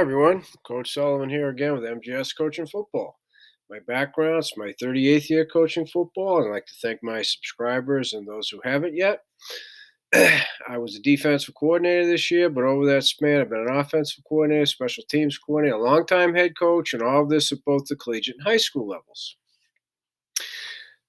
Everyone, Coach Sullivan here again with MGS Coaching Football. My background is my 38th year coaching football, and I'd like to thank my subscribers and those who haven't yet. I was a defensive coordinator this year, but over that span, I've been an offensive coordinator, special teams coordinator, a longtime head coach, and all of this at both the collegiate and high school levels.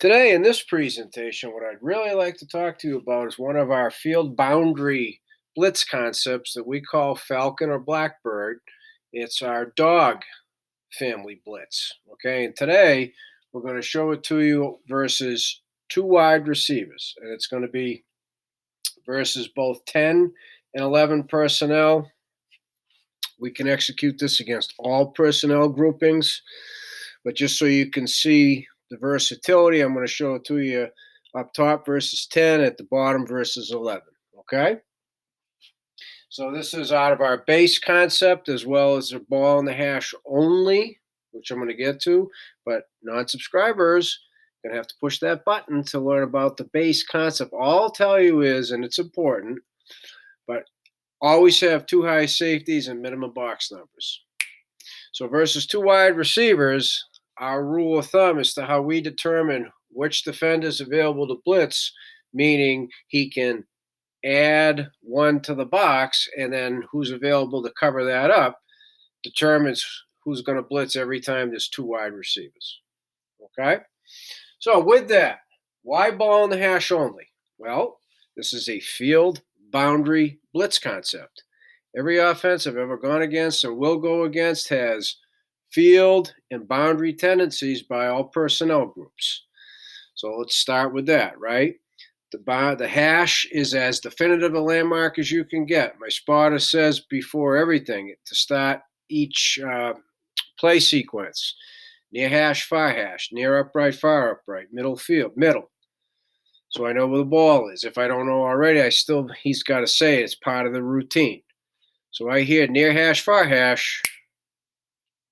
Today, in this presentation, what I'd really like to talk to you about is one of our field boundary blitz concepts that we call Falcon or Blackbird. It's our dog family blitz. Okay, and today we're going to show it to you versus two wide receivers, and it's going to be versus both 10 and 11 personnel. We can execute this against all personnel groupings, but just so you can see the versatility, I'm going to show it to you up top versus 10, at the bottom versus 11. Okay? So this is out of our base concept as well as the ball in the hash only, which I'm going to get to. But non-subscribers are going to have to push that button to learn about the base concept. All I'll tell you is, and it's important, but always have two high safeties and minimum box numbers. So versus two wide receivers, our rule of thumb as to how we determine which defender is available to blitz, meaning he can add one to the box, and then who's available to cover that up determines who's going to blitz every time there's two wide receivers. Okay? So with that, why ball in the hash only? Well, this is a field boundary blitz concept. Every offense I've ever gone against and will go against has field and boundary tendencies by all personnel groups. So let's start with that, right? The hash is as definitive a landmark as you can get. My spotter says before everything to start each play sequence: near hash, far hash, near upright, far upright, middle field, middle. So I know where the ball is. If I don't know already, he's got to say it. It's part of the routine. So I hear near hash, far hash,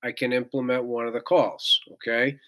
I can implement one of the calls. Okay,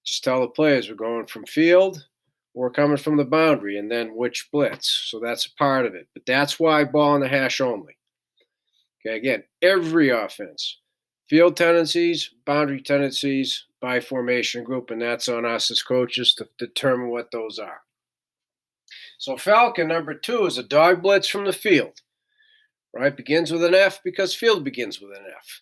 just tell the players we're going from field. We're coming from the boundary, and then which blitz. So that's a part of it. But that's why ball in the hash only. Okay, again, every offense, field tendencies, boundary tendencies by formation group, and that's on us as coaches to determine what those are. So Falcon number 2 is a dog blitz from the field. Right? Begins with an F because field begins with an F.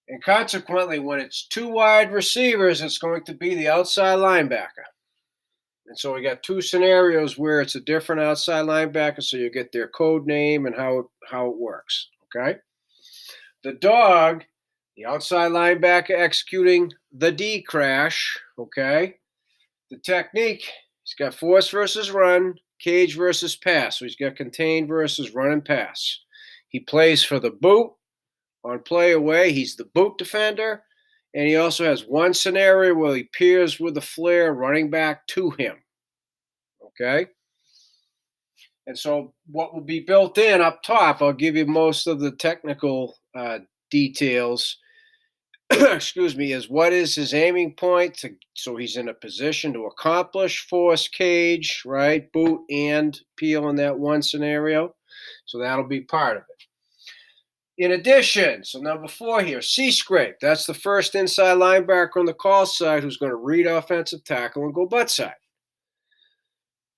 And consequently, when it's two wide receivers, it's going to be the outside linebacker. And so we got two scenarios where it's a different outside linebacker, so you get their code name and how it works, okay? The dog, the outside linebacker executing the D crash, okay? The technique, he's got force versus run, cage versus pass. So he's got contain versus run and pass. He plays for the boot on play away. He's the boot defender. And he also has one scenario where he peers with the flare running back to him. Okay? And so what will be built in up top, I'll give you most of the technical details, excuse me, is what is his aiming point so he's in a position to accomplish force, cage, right, boot, and peel in that one scenario. So that'll be part of it. In addition, so number 4 here, C-scrape. That's the first inside linebacker on the call side who's going to read offensive tackle and go butt side.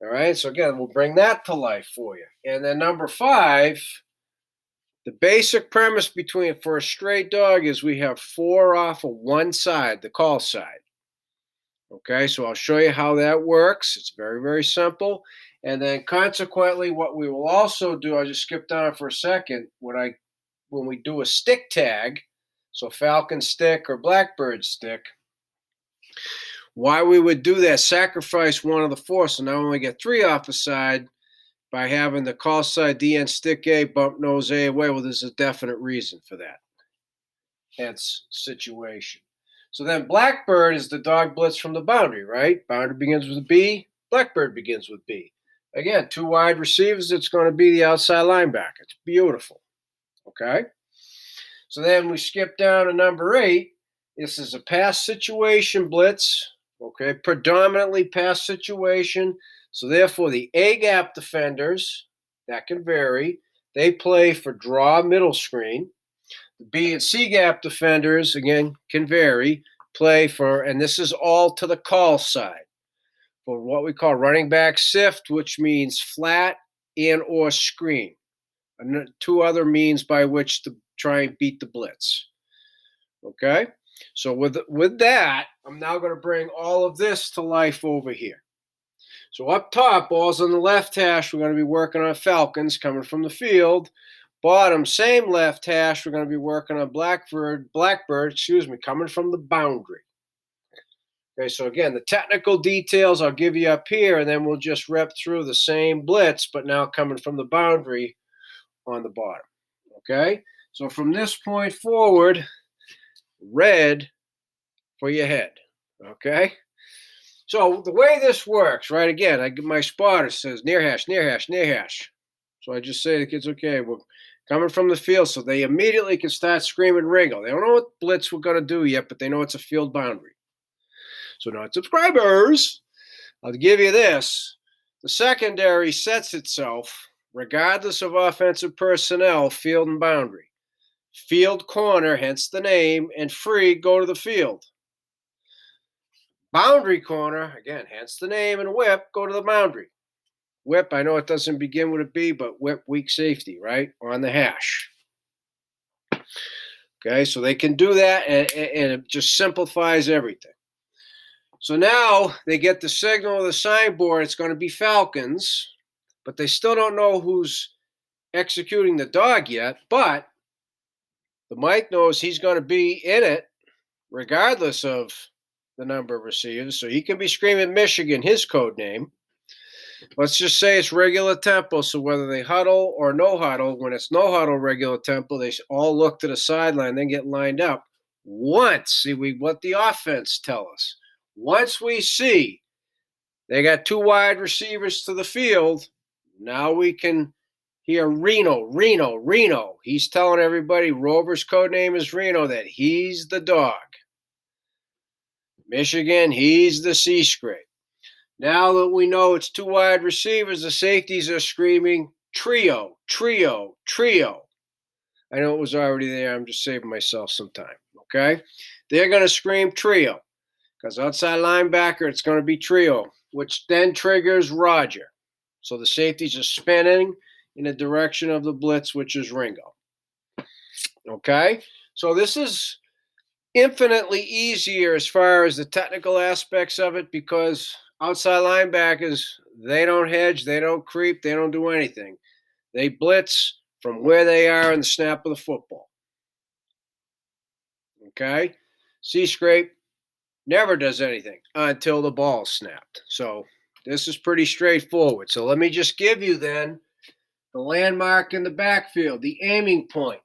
All right, so again, we'll bring that to life for you. And then number 5, the basic premise for a straight dog is we have 4 off of one side, the call side. Okay, so I'll show you how that works. It's very, very simple. And then consequently, what we will also do, I'll just skip down for a second, when we do a stick tag, so Falcon stick or Blackbird stick, why we would do that, sacrifice one of the 4, so now we only get 3 off the side by having the call side DN stick A, bump nose A away. Well, there's a definite reason for that. Hence situation. So then Blackbird is the dog blitz from the boundary, right? Boundary begins with a B, Blackbird begins with B. Again, 2 wide receivers, it's going to be the outside linebacker. It's beautiful. Okay? So then we skip down to number 8. This is a pass situation blitz. Okay, predominantly pass situation. So therefore, the Agap defenders, that can vary, they play for draw middle screen. The B and C gap defenders, again, can vary, play for, and this is all to the call side, for what we call running back sift, which means flat and or screen. And two other means by which to try and beat the blitz. Okay? So with that, I'm now going to bring all of this to life over here. So up top, balls on the left hash, we're going to be working on Falcons coming from the field. Bottom, same left hash, we're going to be working on Blackbird, coming from the boundary. Okay, so again, the technical details I'll give you up here, and then we'll just rep through the same blitz, but now coming from the boundary on the bottom. Okay, so from this point forward, red for your head. Okay, so the way this works, right? Again, I get my spotter says near hash, near hash, near hash. So I just say to the kids, okay, we're coming from the field, so they immediately can start screaming Ringo. They don't know what blitz we're going to do yet, but they know it's a field boundary. So now, subscribers, I'll give you this. The secondary sets itself, regardless of offensive personnel, field and boundary. Field corner, hence the name, and free go to the field. Boundary corner, again, hence the name, and whip go to the boundary. Whip, I know it doesn't begin with a B, but whip, weak safety, right, on the hash. Okay, so they can do that, and it just simplifies everything. So now they get the signal of the signboard. It's going to be Falcons, but they still don't know who's executing the dog yet. But the Mike knows he's going to be in it regardless of the number of receivers. So he can be screaming Michigan, his code name. Let's just say it's regular tempo. So whether they huddle or no huddle, when it's no huddle regular tempo, they all look to the sideline, then get lined up. Once, what the offense tell us. Once we see they got two wide receivers to the field, now we can hear Reno. He's telling everybody Rover's code name is Reno, that he's the dog. Michigan, he's the C scrape. Now that we know it's two wide receivers, the safeties are screaming trio. I know it was already there. I'm just saving myself some time, okay? They're going to scream trio. Because outside linebacker, it's going to be trio, which then triggers Roger. So the safeties are spinning in the direction of the blitz, which is Ringo. Okay? So this is infinitely easier as far as the technical aspects of it, because outside linebackers, they don't hedge, they don't creep, they don't do anything. They blitz from where they are in the snap of the football. Okay? C-scrape never does anything until the ball's snapped. So this is pretty straightforward. So let me just give you then the landmark in the backfield, the aiming point.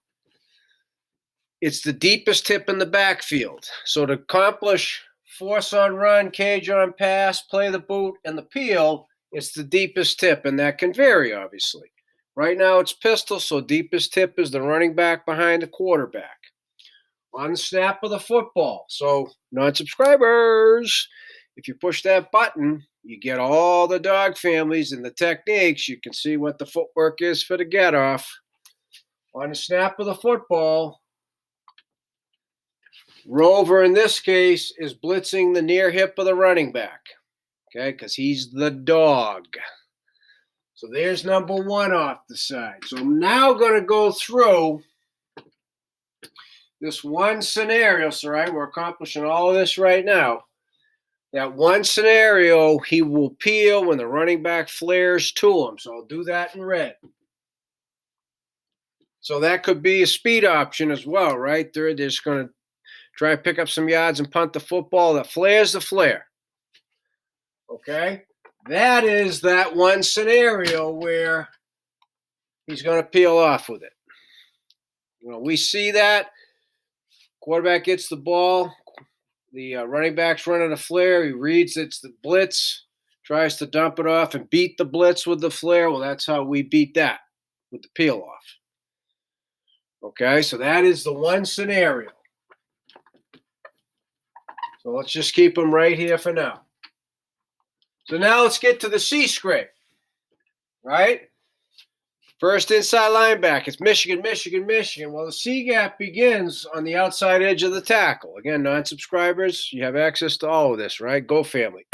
It's the deepest tip in the backfield. So to accomplish force on run, cage on pass, play the boot, and the peel, it's the deepest tip, and that can vary, obviously. Right now it's pistol, so deepest tip is the running back behind the quarterback. On the snap of the football. So, non-subscribers, if you push that button, you get all the dog families and the techniques. You can see what the footwork is for the get-off. On the snap of the football, Rover, in this case, is blitzing the near hip of the running back, okay, because he's the dog. So there's number one off the side. So I'm now going to go through this one scenario. So, right, we're accomplishing all of this right now. That one scenario, he will peel when the running back flares to him. So I'll do that in red. So that could be a speed option as well, right? They're just going to try to pick up some yards and punt the football. That flares the flare. Okay? That is that one scenario where he's going to peel off with it. You know, we see that. Quarterback gets the ball. The running back's running a flare. He reads it's the blitz, tries to dump it off and beat the blitz with the flare. Well, that's how we beat that, with the peel off. Okay, so that is the one scenario. So let's just keep them right here for now. So now let's get to the C scrape, right? First inside linebacker, it's Michigan, Michigan, Michigan. Well, the C gap begins on the outside edge of the tackle. Again, non-subscribers, you have access to all of this, right? Go family.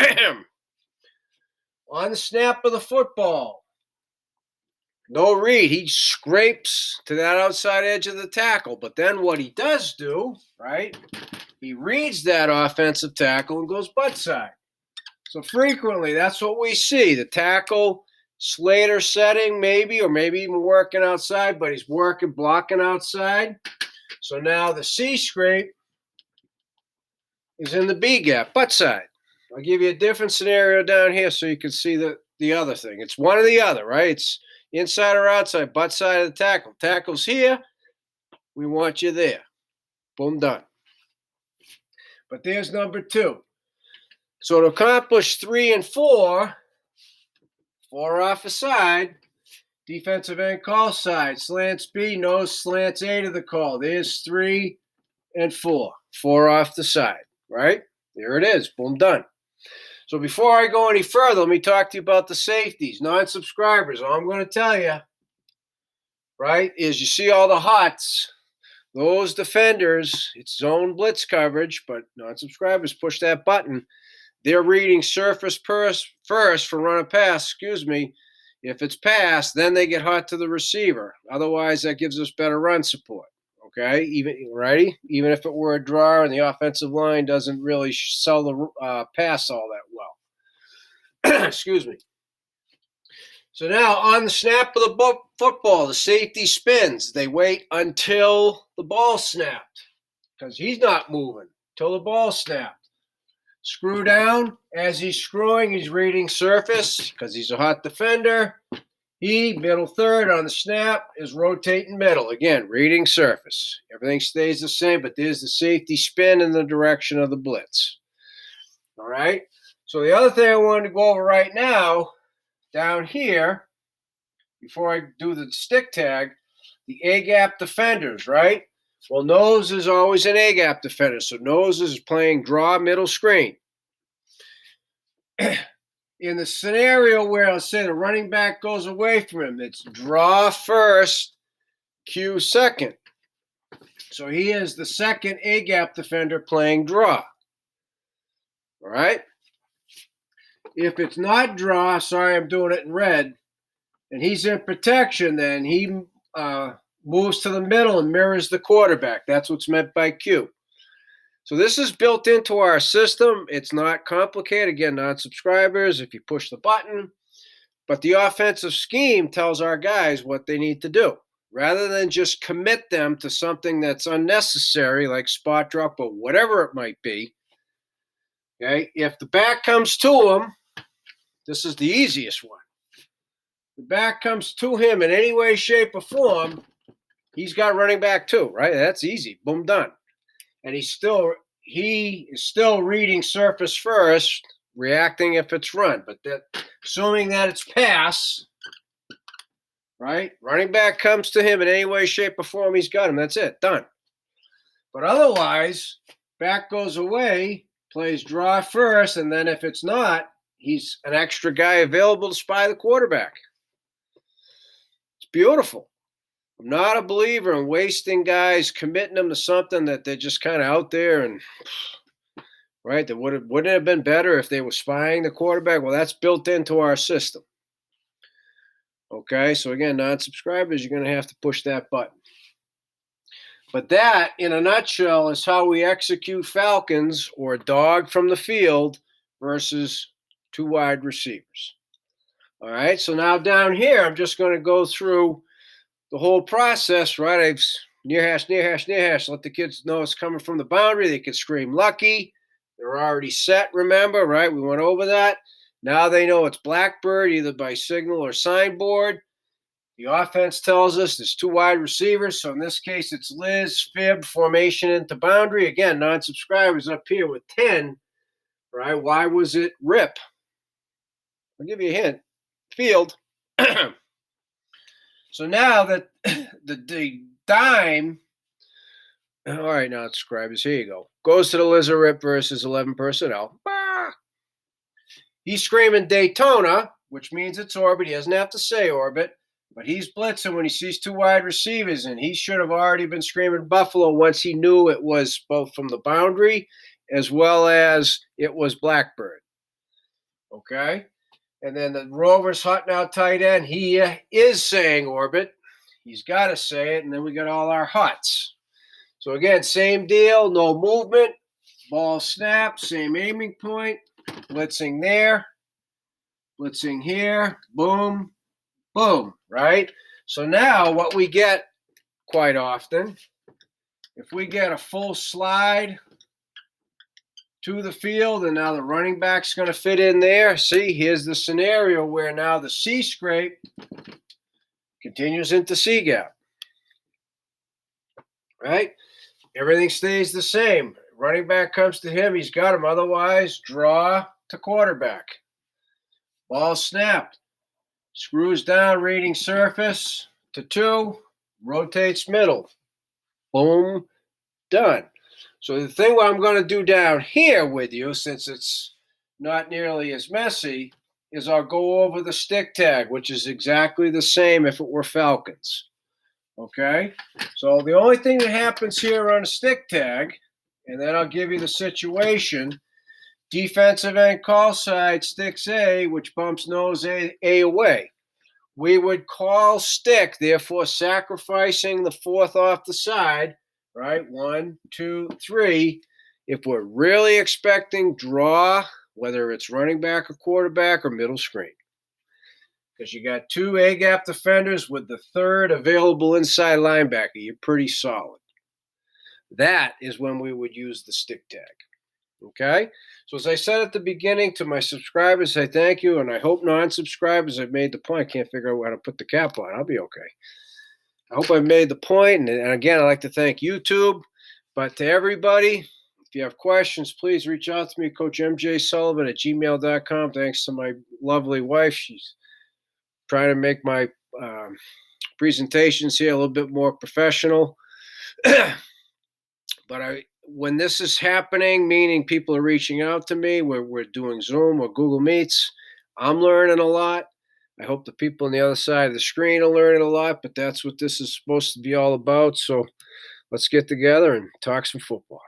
On the snap of the football, no read. He scrapes to that outside edge of the tackle. But then what he does do, right, he reads that offensive tackle and goes butt side. So frequently, that's what we see. The tackle, Slater setting maybe, or maybe even working outside, but he's blocking outside. So now the C scrape is in the B gap, butt side. I'll give you a different scenario down here so you can see the other thing. It's one or the other, right? It's inside or outside, butt side of the tackle. Tackle's here. We want you there. Boom, done. But there's number 2. So to accomplish 3 and 4, 4 off the side, defensive end call side, slants B, nose slants A to the call. There's 3 and 4, 4 off the side, right? There it is, boom, done. So before I go any further, let me talk to you about the safeties, non-subscribers. All I'm going to tell you, right, is you see all the hots. Those defenders, it's zone blitz coverage, but non-subscribers push that button. They're reading surface first for run a pass, If it's pass, then they get hot to the receiver. Otherwise, that gives us better run support. Okay, even if it were a draw and the offensive line doesn't really sell the pass all that well. Excuse me. So now on the snap of the football, the safety spins. They wait until the ball snapped because he's not moving till the ball snapped. Screw down. As he's screwing, he's reading surface because he's a hot defender. He, middle third on the snap, is rotating middle. Again, reading surface. Everything stays the same, but there's the safety spin in the direction of the blitz. All right? So the other thing I wanted to go over right now, down here, before I do the stick tag, the Agap defenders, right? Well, nose is always an Agap defender, so nose is playing draw middle screen. In the scenario where I'll say the running back goes away from him, it's draw first, Q second. So he is the second A-gap defender playing draw. All right? If it's not draw, sorry, I'm doing it in red, and he's in protection, then he moves to the middle and mirrors the quarterback. That's what's meant by Q. So this is built into our system. It's not complicated. Again, non-subscribers, if you push the button. But the offensive scheme tells our guys what they need to do. Rather than just commit them to something that's unnecessary, like spot drop or whatever it might be. Okay, if the back comes to him, this is the easiest one. The back comes to him in any way, shape, or form, he's got running back too, right? That's easy. Boom, done. And he is still reading surface first, reacting if it's run. But assuming that it's pass, right? Running back comes to him in any way, shape, or form, he's got him. That's it. Done. But otherwise, back goes away, plays draw first, and then if it's not, he's an extra guy available to spy the quarterback. It's beautiful. I'm not a believer in wasting guys, committing them to something that they're just kind of out there and, right, that wouldn't it have been better if they were spying the quarterback? Well, that's built into our system. Okay, so again, non-subscribers, you're going to have to push that button. But that, in a nutshell, is how we execute Falcons or dog from the field versus 2 wide receivers. All right, so now down here, I'm just going to go through the whole process, right? I've near hash, let the kids know it's coming from the boundary. They can scream lucky. They're already set, remember, right? We went over that. Now they know it's Blackbird, either by signal or signboard. The offense tells us there's 2 wide receivers. So in this case, it's Liz, fib, formation into boundary. Again, non-subscribers up here with 10, right? Why was it rip? I'll give you a hint. Field. So now that the dime, all right, now subscribers, here you go. Goes to the Lizard Rip versus 11 personnel. Bah! He's screaming Daytona, which means it's orbit. He doesn't have to say orbit. But he's blitzing when he sees two wide receivers, and he should have already been screaming Buffalo once he knew it was both from the boundary as well as it was Blackbird. Okay? And then the Rover's hunting out tight end. He is saying orbit. He's got to say it, and then we got all our huts. So again, same deal, no movement, ball snap, same aiming point, blitzing there, blitzing here, boom, boom, right? So now what we get quite often, if we get a full slide to the field and now the running back's going to fit in there, see, here's the scenario where now the C scrape continues into C gap, right? Everything stays the same. Running back comes to him, he's got him. Otherwise, draw to quarterback. Ball snapped. Screws down, reading surface to 2, rotates middle. Boom, done. So the thing what I'm going to do down here with you, since it's not nearly as messy, is I'll go over the stick tag, which is exactly the same if it were Falcons. Okay? So the only thing that happens here on a stick tag, and then I'll give you the situation, defensive end call side, sticks A, which bumps nose A away. We would call stick, therefore sacrificing the fourth off the side, right? 1, 2, 3. If we're really expecting draw, whether it's running back or quarterback or middle screen. Because you got 2 Agap defenders with the third available inside linebacker. You're pretty solid. That is when we would use the stick tag. Okay? So as I said at the beginning, to my subscribers, I thank you, and I hope non-subscribers have made the point. I can't figure out how to put the cap on. I'll be okay. I hope I've made the point, and again, I'd like to thank YouTube. But to everybody, if you have questions, please reach out to me, Coach MJ Sullivan at gmail.com. Thanks to my lovely wife. She's trying to make my presentations here a little bit more professional. But when this is happening, meaning people are reaching out to me, where we're doing Zoom or Google Meets, I'm learning a lot. I hope the people on the other side of the screen are learning a lot, but that's what this is supposed to be all about. So let's get together and talk some football.